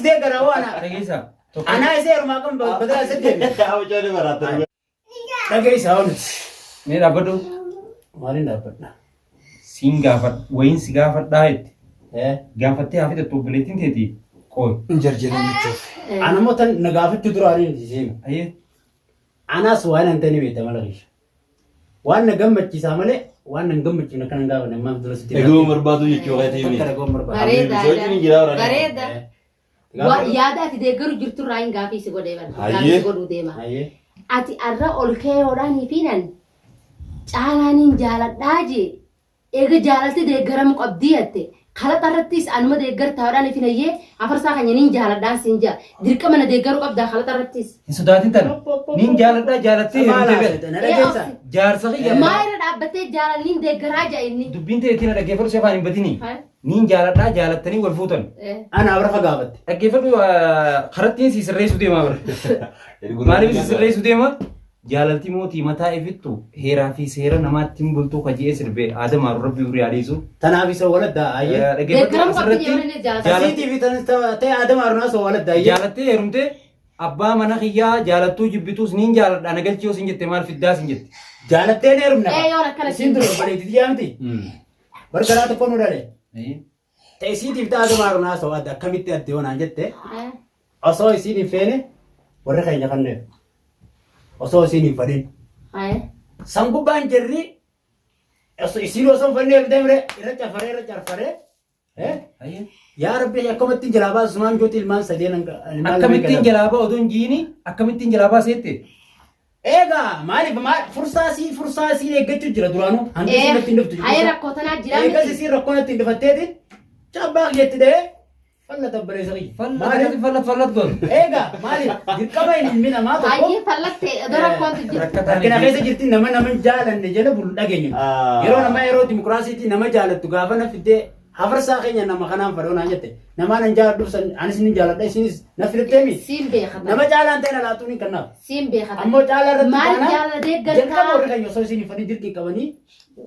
ده كراو أنا دقيسة أنا يصير ما كم بدل أسد أو جاني مرات دقيسة هونس ميرا بدو مالين دابنا سينغافر وين سيغافر دايت إيه غافتي هافي توبليتين تيتي كوي جرجرين نشوف أنا متن نقافة تدرارين تجيم اي أنا سوين أنتني بيت مالغيش وأنا قمت كيسامله وأنا قمت كنا كنا نقاف نما بدرس تيجي إيجو مربادو يجوا كتيمي كنا قوم مربع Bareeda. Yaada ati deeggaru jirtu irraa hin gaafii si godhee bara. Hayyee. Gaafii si godhuu deema. أيه Ati arra ol keeyoodhaan fiinan caalaaniin jaaladhaa jee eega jaalalti deeggaramu qabdii jette kalata irrattis anuma deeggartaadhaan finayyee afarsaa kanyaniin jaaladhaan siin jaa dirqama na deeggaruu qabdaa kalata irrattis. سوداتين تن نين جالدا جالتي جارسخي Maa irra dhaabbattee jaalalliin deeggaraa jaa inni. دبين تيتي دغيفر سيفان بديني نين جالدا جالتني والفوتن أنا أبرح قابت دغيفر خرتين سي سريسو ديما مالي سي سريسو ديما جالتي موتي متى افتو هيرا في سيرا نماتين بولتو كجي سربي ادم ربي وري عليزو تنافي سو ولد دا أيه Deeggaramu qabdii jechuun jaalala. أسيتي في تي آدم أرنا سو ولد دا أيه جالتي هرمتي ابا منا خيا جالتو جبتوس نين جالدا نغلچيو سنجت مال فدا سنجت جالتين يرمنا Yoo akkana سيندرو بدي تجامتي بركرات كونو دالي اي تأسيتي في آدم أرنا سو أدا كميت أديون أنجت أصو يسيني فيني ورخي نخنة أصو يسيني فدين سانكو بانجري أصو يسيني أصو فني بدمره إرجع فري اي يا ربي يا كم تنجلابا زمان جوتي المان سدين akkamitti jalaba odon jiini akkamitti jalaba seette إيجا ما فرصة سي إيجا تجرا درانو عندي سنة تندف تجرا Hayya rakkoo tanaa jira إيجا miti. سي ركونا تندف تيدي شابا جت ده فلا تبري سري fallat gon إيجا مالي دكما إن منا ما تكو Hayyee fallattee odoo rakkoon jira. لكن أخي جرتي نما جال النجلة بولداجين يرو نما يرو ديمقراطية تي نما جال تجافنا في ده حفرسا خينا نما خنام فرعون عجته نما نجار دوس أنس نجار ده سينس نفرتمي Siin beekata. نما جال أنتنا لا توني كنا Siin beekata. أمو جال رد Maal كنا jaalala جل deeggartaa? كم ورقة يسوي سيني فني دير كي كبني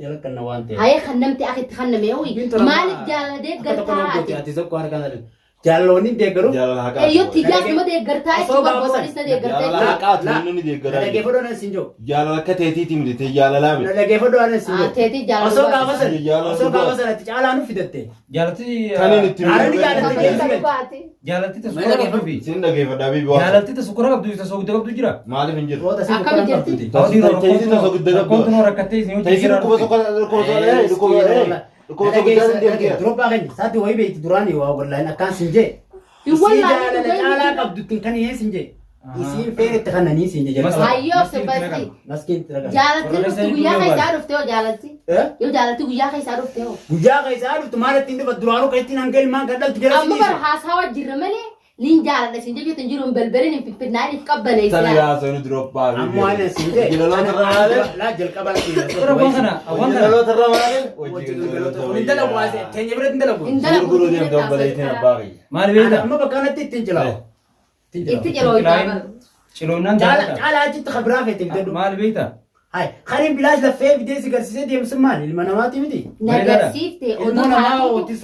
جل كنا وانتي Hayya kannamti akitti kanname ho'i. Maaliif jaalala deeggartaa ati? ati tokko argaa jiru jaalloonni deeggaru Jaalala haqaa. Eeyyootti jaasuma deeggartaa Osoo jechuudha gaafa bosonista Jaalala deeggartaa. haqaatu namni deeggaraa. dhageeffadhu anan siin jiru Jaalala akka teetiiti miti jaalalaa miti. dhageeffadhu anan siin jiru Teetii osoo jaalala. gaafa san Jaalala osoo dhugaa. gaafa sanatti caalaa nu fidatte jaalati Kanin itti Jaalala jaalala mul'atu. jaalala. jaalati ta sukura qabdu fi Sin dhageeffadhaa bibi waan. jaalati ta sukura qabdu ta sogda qabdu jira Maaliif hin jiru? roota siin Akkam dukkanaan jirti? qabduti Teessisa osoo guddaa qabdu. kontu no rakkatte isin hojii Teessisa jira dhukkuba tokko guddaan deemtee. durobbaa keenya saati wayii beekti duraanii waa wallaan akkaan siin jee isii jaalala caalaa qabdutti kan hiyee siin jee isiin feeretti kannanii siin jee jalqaba Hayyoo sirbaasti. maskiin tiragaa Jaalatti dhufti guyyaa keessaa dhufte hoo jaalatti? Eh? Yoo jaalatti guyyaa keessaa dhufte hoo? guyyaa keessaa dhuftu maal ittiin dhufa duraanuu kan ittiin hanga ilmaan kan dhaltu jala Amma siin bara haasawa jirra malee liin jaaladha isin jechuutti hin jiru hin balbalin hin finfinnaan hin qabbaneessaa. Sana yaasoo ni durobbaa bibi. ammoo ana siin jee Gilaloota irra malee. laa jalqabaan siin sukura waan kana waan kana Gilaloota irra malee. hin dalagu waase keenya biratti hin dalagu Hin dalagu. Gurguruu deemte obbaleetiin abbaa kiyya. maal beekta amma bakka kanatti ittiin jilaawu Itti jedhu hojjaa ciloonaan caalaa achitti kabiraa feete bitadhu maal beekta hay kaniin bilaash laffee videesi garsiisee deemsin maal ilma namaati miti nagarsiifte ilma oduu namaa haati ootis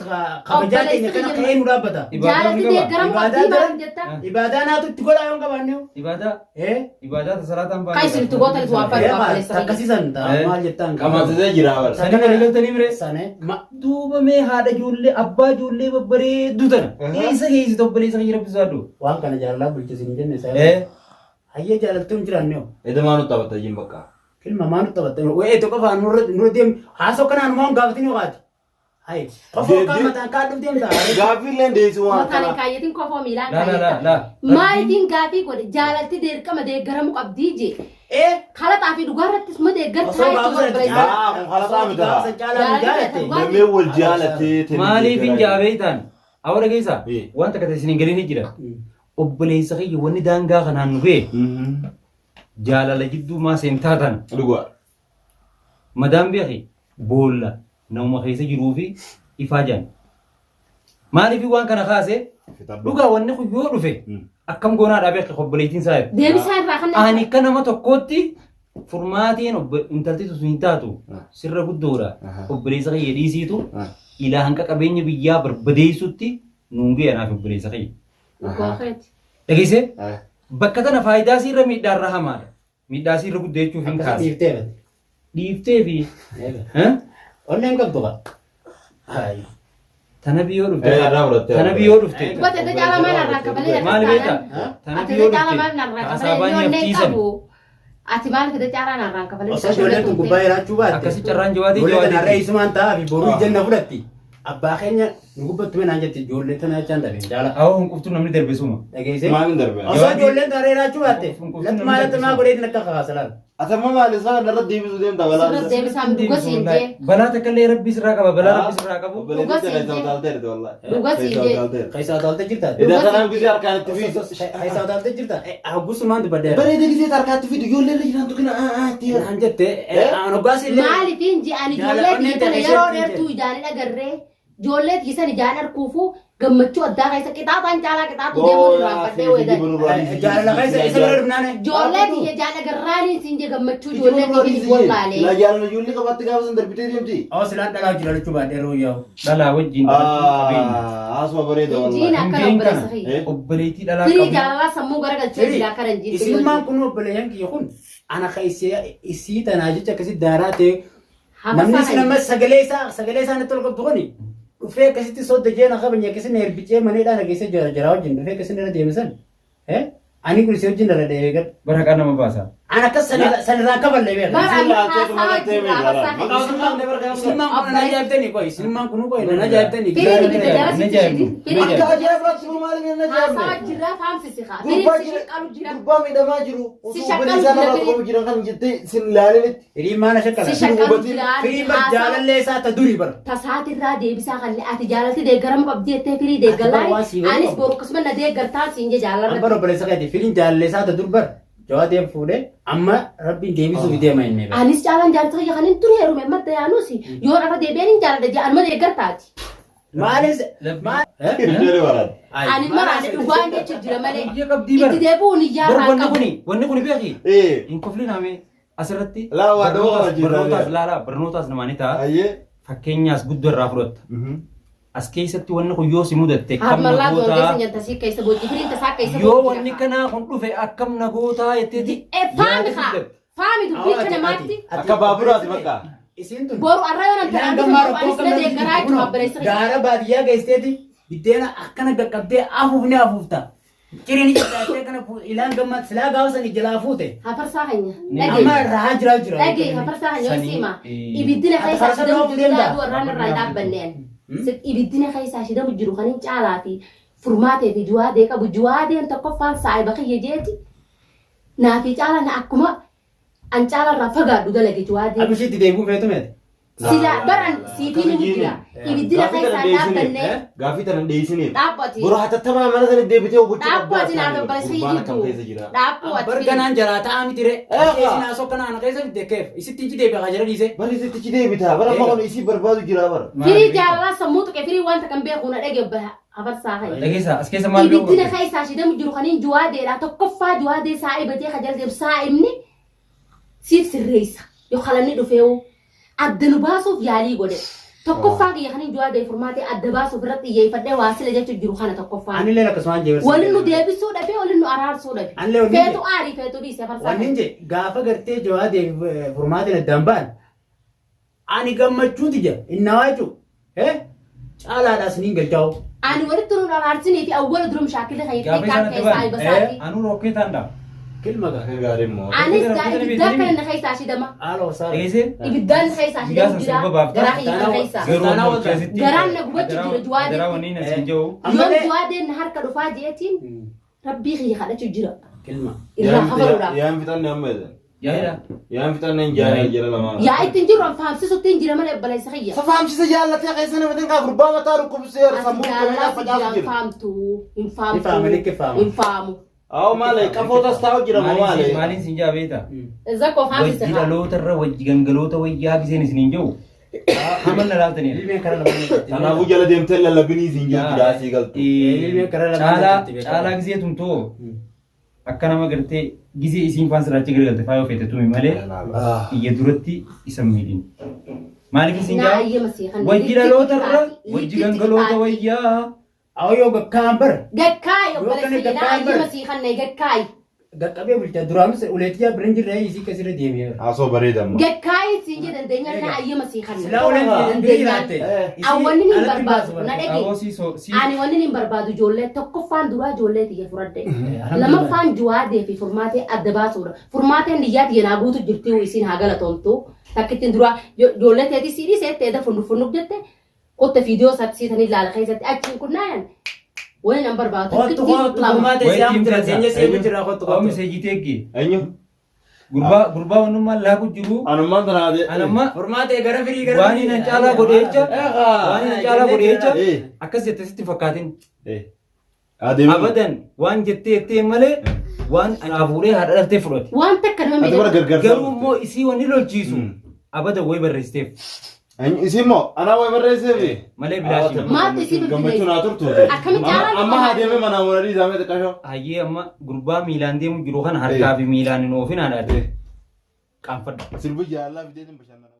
kabajaa keenya kana ka'ee nu dhaabbata jaalatti deeggaramu qabdii baran jetta. ibaadaa naatu itti godhaa yoo qabaanne ibadaa ee ibadaa ta salaataan Kan isin itti gootan waan fadhi qopheessa. takkasiisan maal jettaan Qabaatee jira bara. sani kana galtanii bire sane duuba mee haadha ijoollee abbaa ijoollee babbareedduu tana eessa geessi obboleessa kan jira bisaadhu waan kana jaalalaa bulchisiin jenne isaa hayyee jaalaltuun jiraanne Edamaa nutti taphatta jiin bakka. filma maa nutti taphatte wayii tokko fa'aa nurra deemu haasoo kanaan maa gaafatini ho'aati hay qofoo kaan mataan kaan dhufte mita Gaaffiillee deessu waan Mataan hin kana. kaayyatiin kofoo miilaan la kaayyata. Maalitiin gaafii godhe jaalatti deerqama deeggaramu qabdii jee. ee Kalaxaa fi dhugaarrattis ma deeggartaa osoo gaafa jechuudha sanatti barbaachisa. kun kalasaa miti haa. gaafa caalaa nu jaalatte Namni wal jaalattee. maaliif hin jaabee ta'an awwa geessa Ee. wanta kata isin galini jira obboleessa kiyya wanni daangaa kanaan nu ga'e jaalala jidduu maa seentaa tan Dhugaa. madaan beeki boolla nama keessa jiruu fi ifaa jaan maaliif waan kana kaase dhugaa wanni kun yoo dhufe akkam goonaadhaa beeki obboleettiin isaa Deebisaa irraa kan ani akka nama tokkootti furmaatiin intalti sun hin taatu sirra guddoodha obboleessa kiyya dhiisiitu ilaa hanqa qabeenya biyyaa barbadeessutti nuun ga'e anaaf obboleessa kiyya Gogeeti. Dhageessee bakka tana faayidaa siirra miidhaarra hamaadha. Miidhaa siirra guddachuuf hin Akkasii kaasu. dhiiftee bate. Dhiiftee fi Onneen qabdu qaba. tana biyyoo dhufte. irraa fudhattee. Tana biyyoo dhufte. Gote te jala maal irraa kafalee Maal beektaa? Tana Ati biyyoo te jala dhufte. maal irraa Haasaabaan kafalee yoo yaftiisan. qabu. Ati maal te jala irraa kafalee. Osoo ijoolleen kun gubbaa jiraachuu baatte. Akkasi carraan jawaatee Ijoollee jawaatee. kanarra isumaan taa'aa fi boruu ijanna fudhatti. Abbaa keenya nu gubbattume naan jetti ijoollee tana jechaan dhabe. Jaala. Awwa hunquftuu namni darbe suma. Dhageessee. Maal hin darbe? Osoo ijoolleen kanarra jiraachuu baatte. Latti maa godheetiin akka kakaasa laala. Atama maal isaa narra deebisuu deemta balaa. Sirra deebisaan dhuga siinjee. Balaa takka illee rabbi sirraa qaba. Balaa rabbi sirraa qabu. Obboleettii ta'e isaa utaaltee jirti wallaahi. Dhuga siinjee. Keessaa utaaltee jirta. Idaa kanaan gisee harkaan itti fiisu. Keessaa utaaltee jirta. Haggusumaan dubbaddeera. Bareeda gisee harkaatti fiidu ijoollee irra jiran tuqina itti Naan jette anoggaas illee. Maaliif hin ji'an ijoollee tiisana yeroo dheertuu ijaanii dhagarree ijoollee tiisan ijaan harkuufu gammachuu addaa keessa qixaataan caalaa qixaatu deemuu duraaffadhee weedan. Jaalala keessa isa bira dhufnaane. Ijoollee tiyya jaan agarraanii siin je gammachuu ijoollee tiifi wallaalee. La jaalala ijoollee qabaatti gaafa san darbitee deemti. Silaan dhalaa jira lachuu baadhee yeroo yaa'u. Dhalaa wajjin qabeenya. Asuma bareeda Injiin wallaahi. akkana obboleessa kiyya. Obboleettii dhalaa Firii qabu. jaalalaa sammuu garagalchee jira akkana hin jirtu. Isinummaan kun obboleeyyan kiyya kun ana keessee isii tanaa jecha akkasitti daaraa ta'e namni isin amma sagalee isaa natti ol qabdu kuni dhufee akkasitti sodda jeena qabanya akkasitti herbicee maneedhaan ageessee jira wajjin dhufee akkasitti irra deemisan. Ani kun isii wajjin irra deemee gad. Baraqaa nama baasa. Ana akkas sanirraa kaballee beeka. Bara ani haasaa jira haasaa Isinummaan kun na ajaa'ibtanii qoy isinummaan kun qoy na ajaa'ibtanii. Firii bidda jara Na jaa'ibu. Akka ajaa'ibaatti nu maal hin haasaa ajaa'ibne. jira faamsisi haa. Gurbaa Firii si shaqqalu jira. Gurbaa miidhamaa jiru. Si Osoo shaqqalu obboleessaa jira, narraa firii. qabu jiran kan jettee sin ilaalinitti. Hiriin maana shakkala. Si shaqqalu jira. Firiin bar jaalallee isaa ta durii bara. Tasaatirraa deebisaa kan ati jaalalti deeggaramuu qabdi jettee firii deeggalaa. Anis boru akkasuma na deeggartaa siin je jaalarra. Amma obboleessa keeti firiin jaalallee isaa ta dur bara. Jawaa deem fuudhee amma rabbiin deebisuuf deema inni. Anis jaalan jaalata kiyya kan hin ture heerume madda yaanusi. Yoo dhafa deebi'een hin jaalladha jee anuma deeggartaati. Maalis Ijoollee waraati. Ani maraani dhugaan jechuun jira malee. Biyya qabdii bara. Itti deebi'uun iyyaa Bar irraa wanni qabu. kuni wanni kuni beeki. Eh. Hin kofliin hame asirratti. Laa waa dhawaa barnootaas wajjin barnootaas taa'ee. laala barnootaas namaanii ta'a. Ayyee. Fakkeenyaas guddoo irraa fudhatta. As keessatti wanni kun yoo si mudatte kam Harmallaa gootee nagootaa nyaataa si keessa boojii firiin tasaa keessa yoo wanni kanaa kun dhufe akkam nagootaa jetteeti. Faami haa. Faami dubbii kana maatti. Akka baaburaati bakka. Isiin tun. Boru arra yoo nan ta'an Gammaa dhufu rakkoo anis na deeggaraa jechuun abbareessa kiyya. gaara baadiyyaa geesseeti biddeena akkana gaqqabdee afuufni afuufta. Ciriin ijaattee kana ilaan gammaa silaa gaafa sani jalaa fuute. Hafarsaa hanya. Amma rahaa jiraa jira. Dhagee hafarsaa hanya yoo siima. Sanii, Ibiddina Ati keessaa farsa shidamu dhoofu jiru deemtaa? yaaduu warraan irraa hin dhaabbanneen. Ibiddina keessaa shidamu jiru kan hin caalaa fi furmaatee fi juwaadee qabu. Juwaadeen tokkoffaan saayiba kiyya jeeti. Naa fi caala na akkuma an caala irraa fagaadhu dalage juwaadee. Abishiitti deebi'uu feetu meeti. Sila baran siifiin ni jira. Ibiddina keessaa dhaabbannee Gaafii tana dheeyisiniif. dhaabbati. Boroo hatattamaa mana sana deebitee oguchuu Dhaabbati naa babbareessa Gurbaan akkam keessa hiitu. jira. Dhaabbati. Barganaan jaraa ta'aa miti re. Keessi naasoo kana ana keessa bitte keef. Isitti inci deebi'a kan jira dhiise. Bari sitti deebita. Bara amma kun isii barbaadu jira bara. Firii jaalalaa sammuu tuqe firii wanta kan beeku na dhage hafarsaa hanya. Dhageessaa as keessa maal beeku? Ibiddina keessaa shidamu jiru kaniin juwaadeedha. Tokkoffaa juwaadee saa'ibatee kan jala deemu saa'imni siif sirreessa. Yoo halanni dhufeewu adda nu baasuuf yaalii godhe. Tokkoffaa kiyya kaniin juwaadee furmaatee adda baasuuf irratti xiyyeeffadhee waa sila jechuun jiru kana tokkoffaa. Ani illee akkasumaan jeebarsa. Waliin nu deebisuu dhabe waliin nu araarsuu dhabe. Anillee waliin Feetu aarii feetu dhiise hafarsaa Wanni hanya. je gaafa gartee jawaadee furmaatiin addaan ba'an ani gammachuuti jira innawaa jechuudha. Caalaadhaas niin galchaa'u. Ani walitti nu araarsinii fi awwala durum shaakillee kan Gaafa hiikaa isaan keessaa itti ibasaati. ba'e anuu rokkee taandha. Kilma gaa. Akka gaarii immoo. Anis ibiddaa kana na keessaa shidama. Haaloo saa. Dhageessee? Ibiddaan keessaa Guyyaa shidamu san jira. sirba baaftaa. Garaa hiikaa keessaa. Garuu Taanaa ammoo waggaa. keessatti. Garaan na gubachuu jira juwaadee. Garaa wanni na siin jiru. Yoon Ammallee. juwaadeen na harka dhufaa jeetiin rabbii kiyya kadhachuu jira. Kilma. Irraa hafaruudhaaf. Yaan fixanne amma jedhan. Yaa'edha. Yaan fixanne hin jaaree jira lamaa. Yaa ittiin jiru faamsisutti hin jira malee obboleessa kiyya. Safaamsisa jaallatee keessa nama dinqaa gurbaa mataa dhukkubsee sammuu Ati qabeenyaa jaalala facaasu hin jira. faamtu. Hin Ifaame faamtu. liqqiffaama. Hin faamu. Awo maale qafootas taa'u jira moo maale. Maaliin siin jaa beektaa? Zakko faamsise Wajji haa. dhaloota irra wajji gangaloota wayyaa giseen isiniin jiru. Haman na laaltaniidha. Ilmeen kara lama. Kanaafuu jala deemtee lallabinii siin jiru jaasii galtu. Caalaa gisee tumtoo akka nama gartee gisee isiin faan sirraachi gargalte faayoo feete tumi malee iyya duratti isa miidhin. Maaliif isin Naa jaa? ayyama seekan. Wajji dhaloota irra wajji gangaloota wayyaa Ayo gambar. Gakkai Yoo obboleessi kana jedhaa gakkai ayyuma bara. sii kannee gakkai. Gaqqabee bulchaa duraanis uleetiyaa biran jirre isii kasirra deemee. Asoo bareedama. Gakkai siin jedhan deenyaan ayyuma sii kannee. Silaa uleen durii laatte. Awwanni ni barbaadu na Aboo dhage. si Ani wanni ni barbaadu ijoollee tokkoffaan duraa ijoollee tiyya furadhe. Lamaffaan juwaadee fi furmaatee adda baasuudha. Furmaateen biyyaa tiyya naa guutu jirti isiin haa galatoomtu. Takkittiin duraa ijoollee teetii siidhii seettee eda funnuuf jette. Qotte fiidiyoo sattisiitanii ilaala keessatti achiin kunnaan. Wani nan barbaadu. Kottu furmaatee siyaa mutira seenyee seemu jira kottu Qaama kottu. meseejii teegge. Eenyu? Gurbaa wanummaan laaku jiru. Anummaan tanaate. Anamma Furmaatee gara firii gara waan hin caalaa godhee jecha. Waan hin caalaa godhee jecha. Eh. Akkas jettee sitti fakkaatin. Adeemu. Abadan waan jettee malee waan hafuuree haadha dhaltee fudhate. Waan takka nama Ati bara miidhagu. gargaarsa. Garuu immoo isii wanni lolchiisu abadan way barreessiteef. Isin moo anaa way barreesseefi. Malee bilaashii. Maatti isii Gammachuu naa turtu. Akkamitti jaalala Amma haa deemee manaa wal dhiisamee xiqqaashoo. Hayyee amma gurbaa miilaan deemu jiru kana harkaa fi miilaan hin oofin haadha. Qaanfadha. Sirbi jaalala fidee bashannana.